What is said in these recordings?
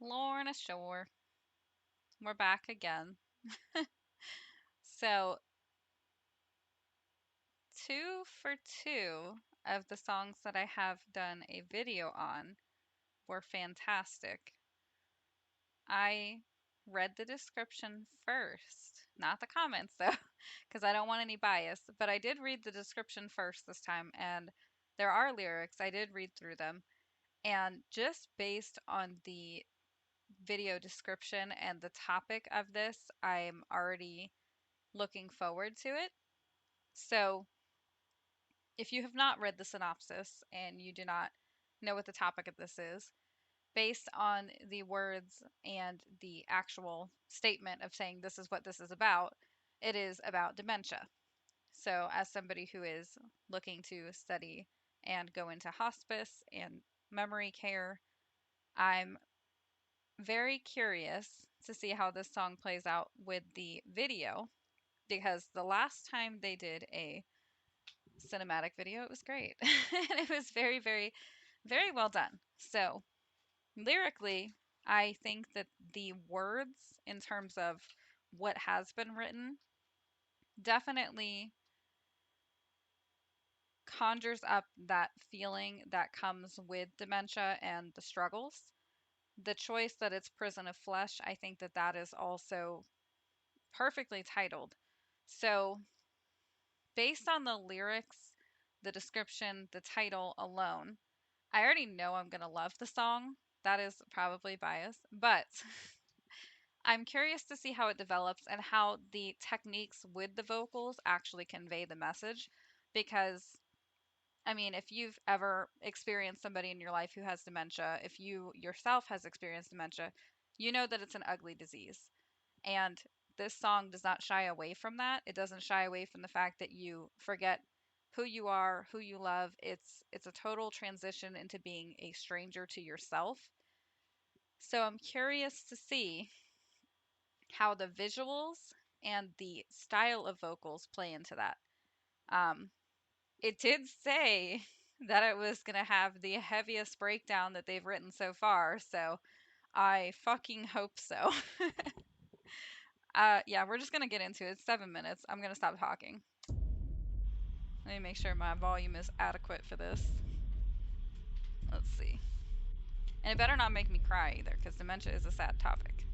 Lorna Shore. We're back again. So, two for two of the songs that I have done a video on were fantastic. I read the description first, not the comments though, because I don't want any bias, but I did read the description first this time, and there are lyrics. I did read through them, and just based on the video description and the topic of this, I'm already looking forward to it. So, if you have not read the synopsis and you do not know what the topic of this is, based on the words and the actual statement of saying this is what this is about, it is about dementia. So, as somebody who is looking to study and go into hospice and memory care, I'm very curious to see how this song plays out with the video because the last time they did a cinematic video, it was great. And it was very, very, very well done. So, lyrically, I think that the words, in terms of what has been written, definitely conjures up that feeling that comes with dementia and the struggles. The choice that it's Prison of Flesh, I think that that is also perfectly titled. So, based on the lyrics, the description, the title alone, I already know I'm going to love the song. That is probably biased, but I'm curious to see how it develops and how the techniques with the vocals actually convey the message. Because, I mean, if you've ever experienced somebody in your life who has dementia, if you yourself has experienced dementia, you know that it's an ugly disease. And this song does not shy away from that. It doesn't shy away from the fact that you forget who you are, who you love. It's a total transition into being a stranger to yourself. So I'm curious to see how the visuals and the style of vocals play into that. Um, it did say that it was going to have the heaviest breakdown that they've written so far, so I fucking hope so. Yeah, we're just going to get into it. It's 7 minutes. I'm going to stop talking. Let me make sure my volume is adequate for this. Let's see. And it better not make me cry either, because dementia is a sad topic.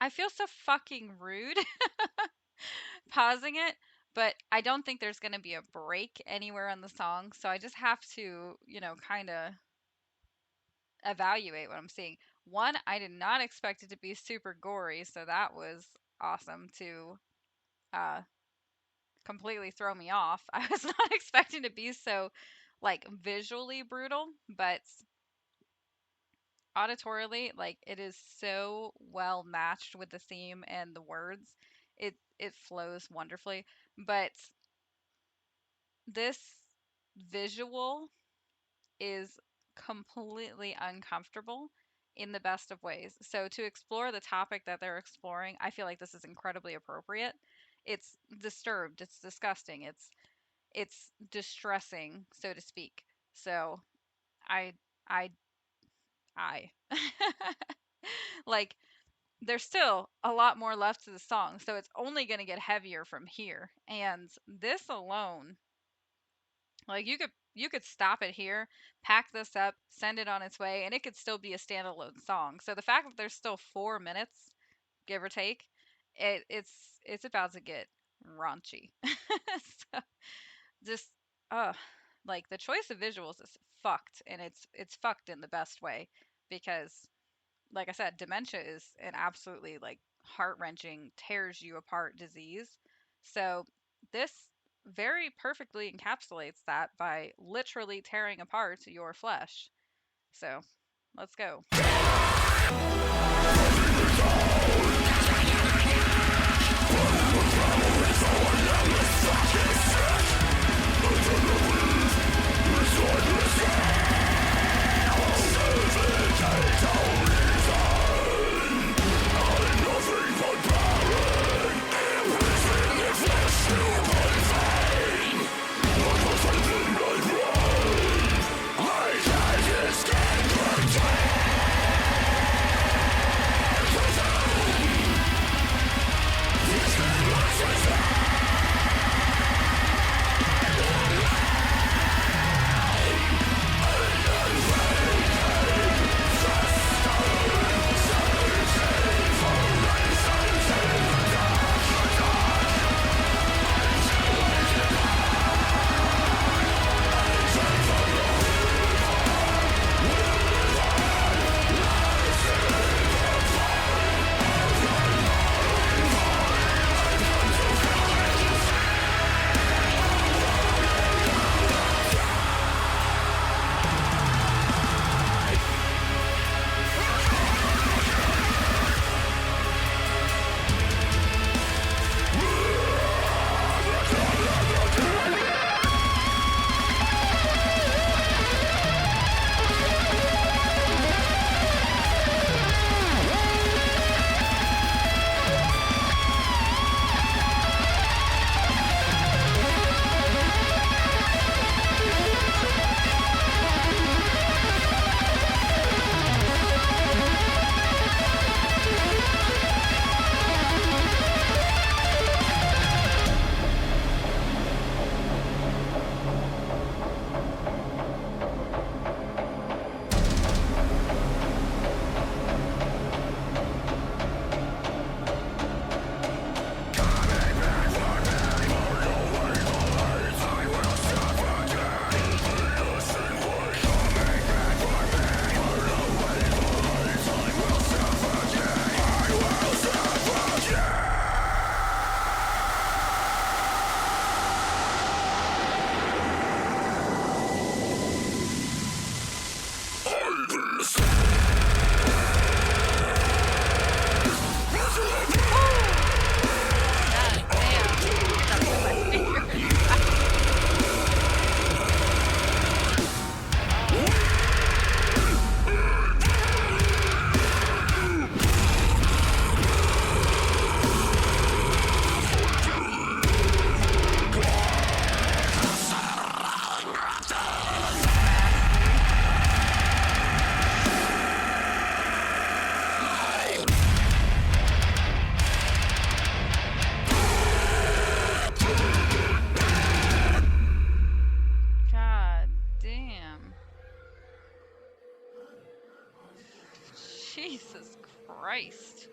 I feel so fucking rude pausing it, but I don't think there's going to be a break anywhere on the song, so I just have to, kind of evaluate what I'm seeing. One, I did not expect it to be super gory, so that was awesome to uh completely throw me off. I was not expecting to be so like visually brutal, but auditorily, like it is so well matched with the theme and the words. It flows wonderfully. But this visual is completely uncomfortable in the best of ways. So to explore the topic that they're exploring, I feel like this is incredibly appropriate. It's disturbed, it's disgusting, it's distressing, so to speak. So I I I like there's still a lot more left to the song, so it's only going to get heavier from here. And this alone, like you could stop it here, pack this up, send it on its way, and it could still be a standalone song. So the fact that there's still 4 minutes, give or take, it's about to get raunchy. So just uh like the choice of visuals is fucked, and it's fucked in the best way because like I said, dementia is an absolutely like heart-wrenching, tears you apart disease. So this very perfectly encapsulates that by literally tearing apart your flesh. So let's go. Christ.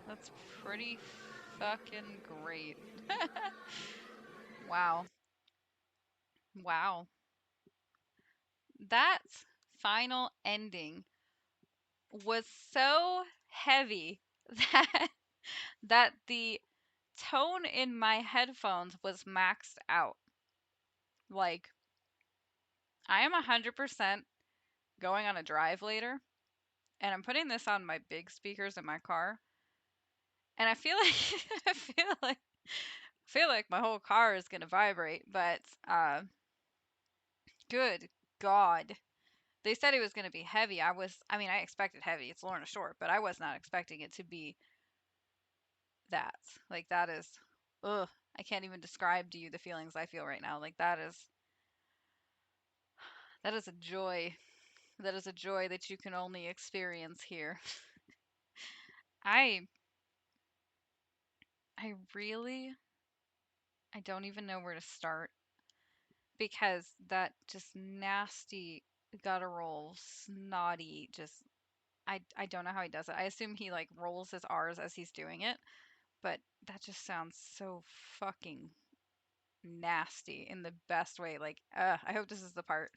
That's pretty fucking great. Wow. Wow. That final ending was so heavy that the tone in my headphones was maxed out. Like, I am 100% going on a drive later, and I'm putting this on my big speakers in my car, and I feel like I feel like my whole car is gonna vibrate, but good God. They said it was gonna be heavy. I mean, I expected heavy. It's Lorna Shore, but I was not expecting it to be that. Like, that is, ugh, I can't even describe to you the feelings I feel right now. Like, that is a joy. That is a joy that you can only experience here. I I really I don't even know where to start because that just nasty guttural snotty just I don't know how he does it. I assume he like rolls his R's as he's doing it, but that just sounds so fucking nasty in the best way. Like, I hope this is the part.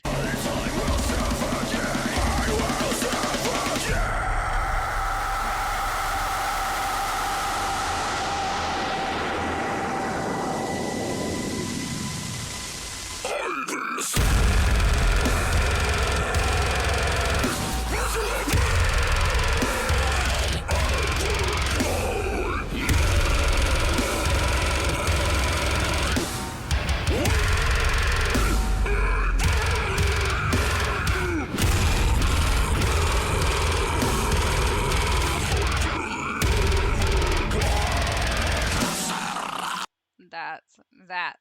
That, that,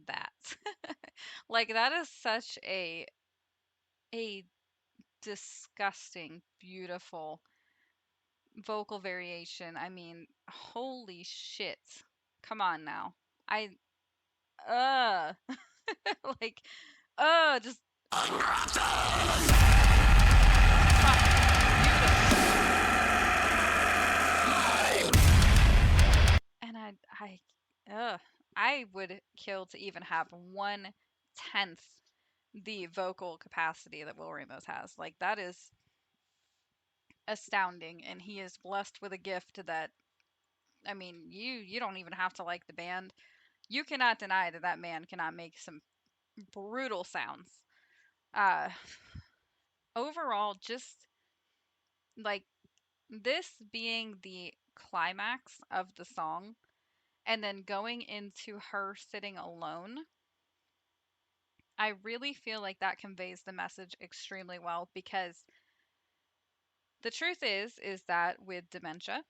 that. Like, that is such a disgusting, beautiful vocal variation. I mean, holy shit. Come on now. I uh like just and uh I would kill to even have 1/10 the vocal capacity that Will Ramos has. Like, that is astounding, and he is blessed with a gift that, I mean, you don't even have to like the band. You cannot deny that that man cannot make some brutal sounds. Uh Overall, just like this being the climax of the song and then going into her sitting alone, I really feel like that conveys the message extremely well because the truth is that with dementia,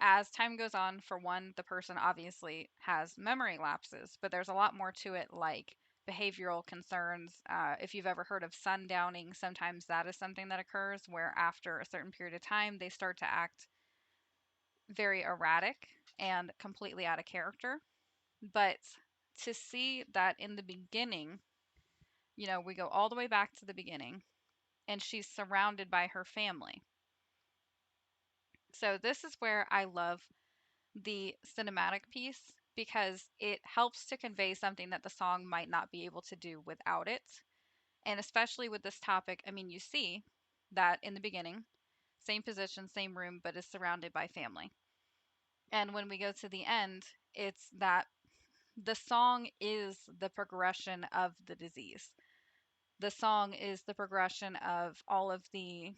as time goes on, for one, the person obviously has memory lapses, but there's a lot more to it, like behavioral concerns. If you've ever heard of sundowning, sometimes that is something that occurs where after a certain period of time, they start to act very erratic and completely out of character. But to see that in the beginning, we go all the way back to the beginning, and she's surrounded by her family. So, this is where I love the cinematic piece because it helps to convey something that the song might not be able to do without it. And especially with this topic, I mean, you see that in the beginning, same position, same room, but is surrounded by family. And when we go to the end, it's that the song is the progression of the disease. The song is the progression of all of the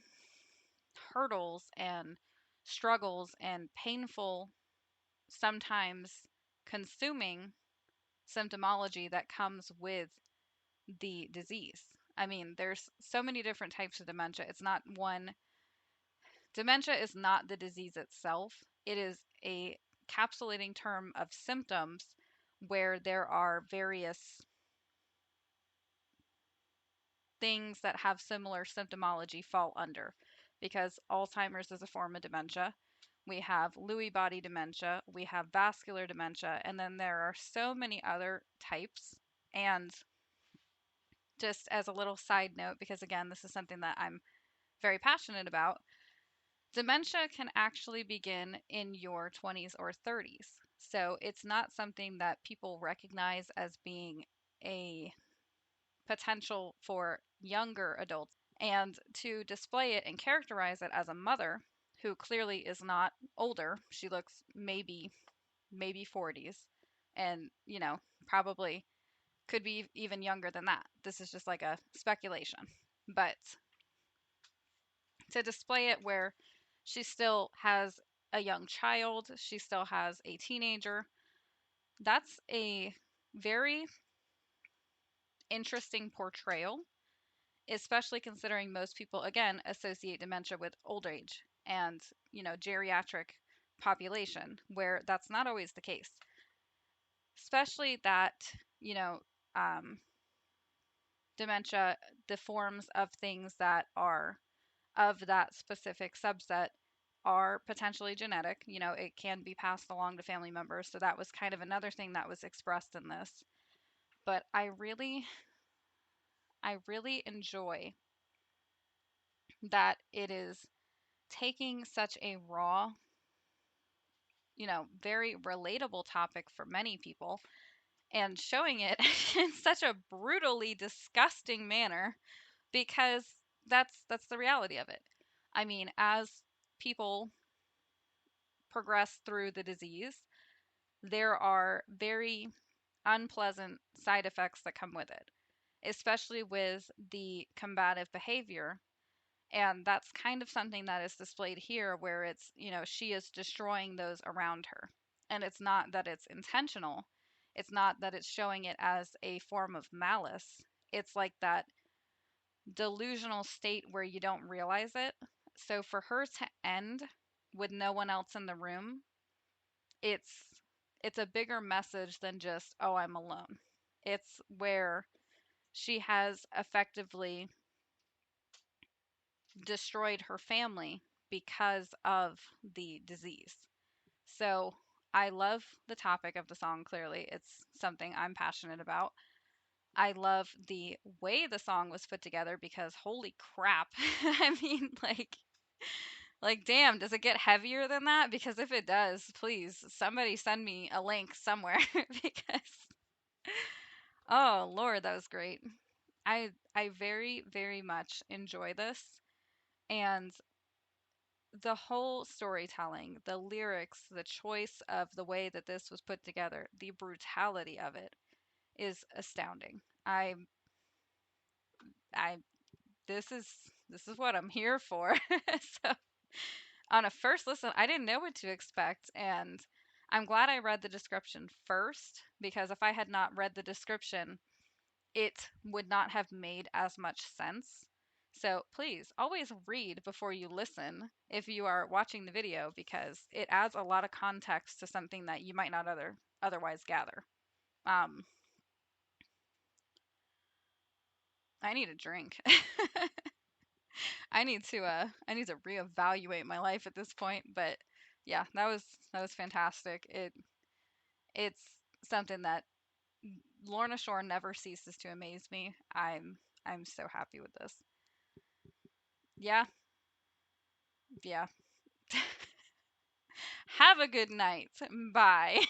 hurdles and struggles and painful, sometimes consuming symptomology that comes with the disease. I mean, there's so many different types of dementia. It's not one. Dementia is not the disease itself, it is a capsulating term of symptoms where there are various things that have similar symptomology fall under. Because Alzheimer's is a form of dementia, we have Lewy body dementia, we have vascular dementia, and then there are so many other types. And just as a little side note, because again, this is something that I'm very passionate about, dementia can actually begin in your 20s or 30s. So it's not something that people recognize as being a potential for younger adults. And to display it and characterize it as a mother who clearly is not older, she looks maybe 40s, and probably could be even younger than that. This is just like a speculation. But to display it where she still has a young child, she still has a teenager, that's a very interesting portrayal, especially considering most people, again, associate dementia with old age and, geriatric population, where that's not always the case. Especially that, you know, um, dementia, the forms of things that are of that specific subset are potentially genetic. It can be passed along to family members. So that was kind of another thing that was expressed in this. But I really enjoy that it is taking such a raw, very relatable topic for many people and showing it in such a brutally disgusting manner, because that's the reality of it. I mean, as people progress through the disease, there are very unpleasant side effects that come with it, especially with the combative behavior. And that's kind of something that is displayed here, where it's, she is destroying those around her. And it's not that it's intentional, it's not that it's showing it as a form of malice. It's like that delusional state where you don't realize it. So for her to end with no one else in the room, it's it's a bigger message than just, oh, I'm alone. It's where she has effectively destroyed her family because of the disease. So I love the topic of the song. Clearly, it's something I'm passionate about. I love the way the song was put together, because holy crap. I mean, like damn, does it get heavier than that? Because if it does, please somebody send me a link somewhere because oh Lord, that was great. I very very much enjoy this, and the whole storytelling, the lyrics, the choice of the way that this was put together, the brutality of it is astounding. I this is what I'm here for. So on a first listen, I didn't know what to expect, and I'm glad I read the description first, because if I had not read the description, it would not have made as much sense. So please always read before you listen if you are watching the video, because it adds a lot of context to something that you might not otherwise gather. Um, I need a drink. I need to reevaluate my life at this point, but yeah, that was fantastic. It's something that Lorna Shore never ceases to amaze me. I'm so happy with this. Yeah, yeah. Have a good night. Bye.